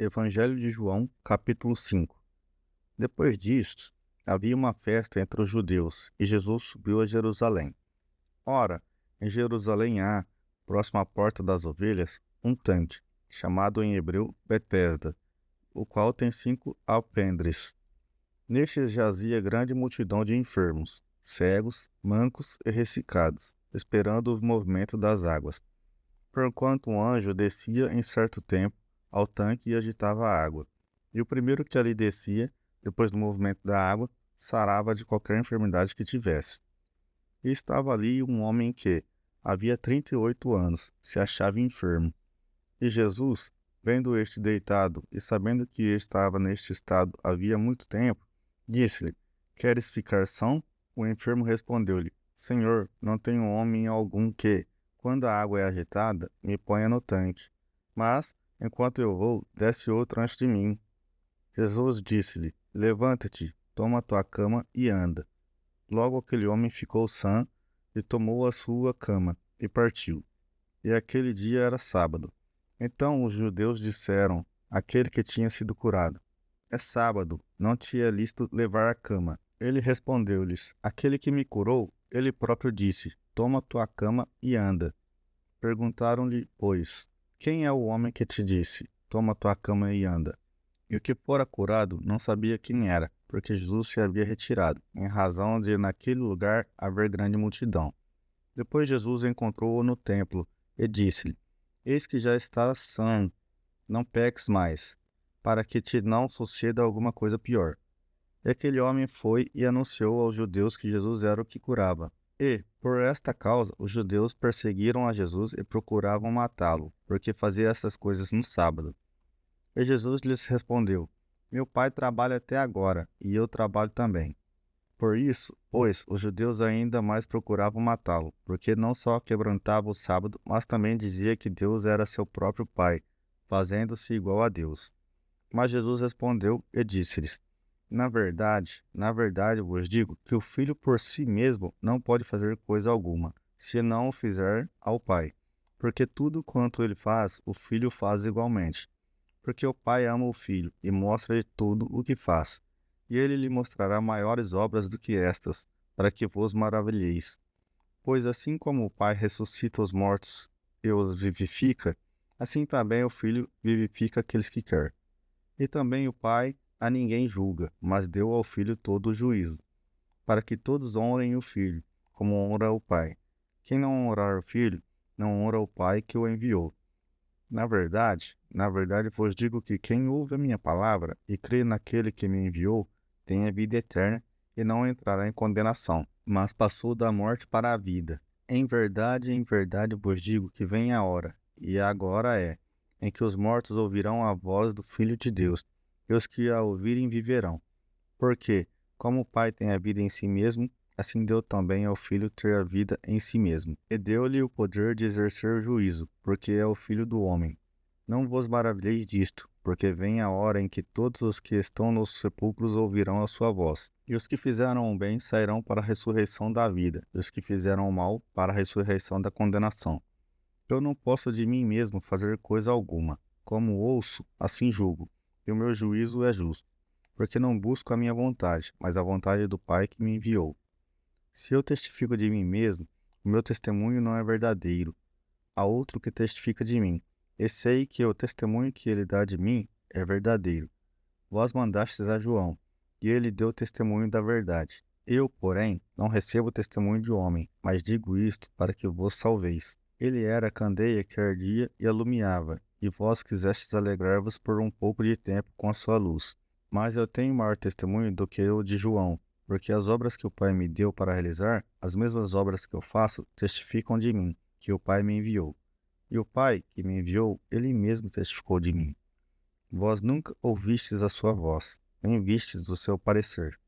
Evangelho de João, capítulo 5. Depois disto, havia uma festa entre os judeus, e Jesus subiu a Jerusalém. Ora, em Jerusalém há, próximo à porta das ovelhas, um tanque, chamado em hebreu Betesda, o qual tem 5 alpendres. Nestes jazia grande multidão de enfermos, cegos, mancos e ressecados, esperando o movimento das águas. Porquanto um anjo descia em certo tempo ao tanque e agitava a água. E o primeiro que ali descia, depois do movimento da água, sarava de qualquer enfermidade que tivesse. E estava ali um homem que, havia 38 anos, se achava enfermo. E Jesus, vendo este deitado e sabendo que estava neste estado havia muito tempo, disse-lhe: Queres ficar são? O enfermo respondeu-lhe: Senhor, não tenho homem algum que, quando a água é agitada, me ponha no tanque. Mas, enquanto eu vou, desce outro antes de mim. Jesus disse-lhe: Levanta-te, toma a tua cama e anda. Logo aquele homem ficou sã e tomou a sua cama e partiu. E aquele dia era sábado. Então os judeus disseram àquele que tinha sido curado: É sábado, não te é lícito levar a cama. Ele respondeu-lhes: Aquele que me curou, ele próprio disse: Toma tua cama e anda. Perguntaram-lhe, pois, quem é o homem que te disse: Toma tua cama e anda? E o que fora curado não sabia quem era, porque Jesus se havia retirado, em razão de naquele lugar haver grande multidão. Depois Jesus encontrou-o no templo e disse-lhe: Eis que já estás sã, não peques mais, para que te não suceda alguma coisa pior. E aquele homem foi e anunciou aos judeus que Jesus era o que curava. E, por esta causa, os judeus perseguiram a Jesus e procuravam matá-lo, porque fazia essas coisas no sábado. E Jesus lhes respondeu: Meu pai trabalha até agora, e eu trabalho também. Por isso, pois, os judeus ainda mais procuravam matá-lo, porque não só quebrantava o sábado, mas também dizia que Deus era seu próprio Pai, fazendo-se igual a Deus. Mas Jesus respondeu e disse-lhes: na verdade vos digo que o Filho por si mesmo não pode fazer coisa alguma, se não o fizer ao Pai. Porque tudo quanto ele faz, o Filho faz igualmente. Porque o Pai ama o Filho e mostra-lhe tudo o que faz. E ele lhe mostrará maiores obras do que estas, para que vos maravilheis. Pois assim como o Pai ressuscita os mortos e os vivifica, assim também o Filho vivifica aqueles que quer. E também o Pai a ninguém julga, mas deu ao Filho todo o juízo, para que todos honrem o Filho, como honra o Pai. Quem não honrar o Filho, não honra o Pai que o enviou. Na verdade vos digo que quem ouve a minha palavra e crê naquele que me enviou, tem a vida eterna e não entrará em condenação, mas passou da morte para a vida. Em verdade vos digo que vem a hora, e agora é, em que os mortos ouvirão a voz do Filho de Deus, e os que a ouvirem viverão. Porque, como o Pai tem a vida em si mesmo, assim deu também ao Filho ter a vida em si mesmo. E deu-lhe o poder de exercer o juízo, porque é o Filho do homem. Não vos maravilheis disto, porque vem a hora em que todos os que estão nos sepulcros ouvirão a sua voz. E os que fizeram o bem sairão para a ressurreição da vida, e os que fizeram o mal para a ressurreição da condenação. Eu não posso de mim mesmo fazer coisa alguma. Como ouço, assim julgo, e o meu juízo é justo, porque não busco a minha vontade, mas a vontade do Pai que me enviou. Se eu testifico de mim mesmo, o meu testemunho não é verdadeiro. Há outro que testifica de mim, e sei que o testemunho que ele dá de mim é verdadeiro. Vós mandastes a João, e ele deu testemunho da verdade. Eu, porém, não recebo testemunho de homem, mas digo isto para que vos salveis. Ele era a candeia que ardia e alumiava, e vós quisestes alegrar-vos por um pouco de tempo com a sua luz. Mas eu tenho maior testemunho do que o de João, porque as obras que o Pai me deu para realizar, as mesmas obras que eu faço, testificam de mim, que o Pai me enviou. E o Pai que me enviou, ele mesmo testificou de mim. Vós nunca ouvistes a sua voz, nem vistes o seu parecer.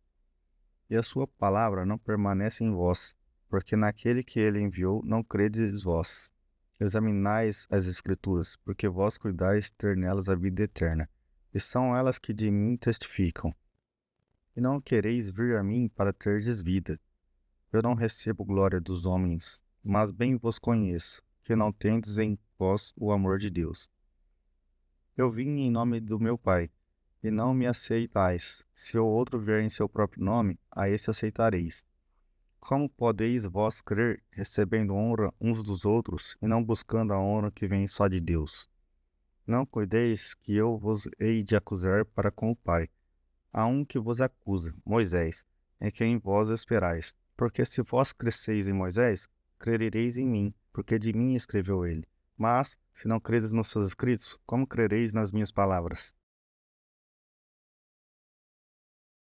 E a sua palavra não permanece em vós, porque naquele que ele enviou não credes vós. Examinais as Escrituras, porque vós cuidais ter nelas a vida eterna, e são elas que de mim testificam. E não quereis vir a mim para terdes vida. Eu não recebo glória dos homens, mas bem vos conheço, que não tendes em vós o amor de Deus. Eu vim em nome do meu Pai, e não me aceitais. Se o outro vier em seu próprio nome, a esse aceitareis. Como podeis vós crer, recebendo honra uns dos outros, e não buscando a honra que vem só de Deus? Não cuideis que eu vos hei de acusar para com o Pai. Há um que vos acusa, Moisés, em quem vós esperais. Porque se vós cresceis em Moisés, crereis em mim, porque de mim escreveu ele. Mas, se não credes nos seus escritos, como crereis nas minhas palavras?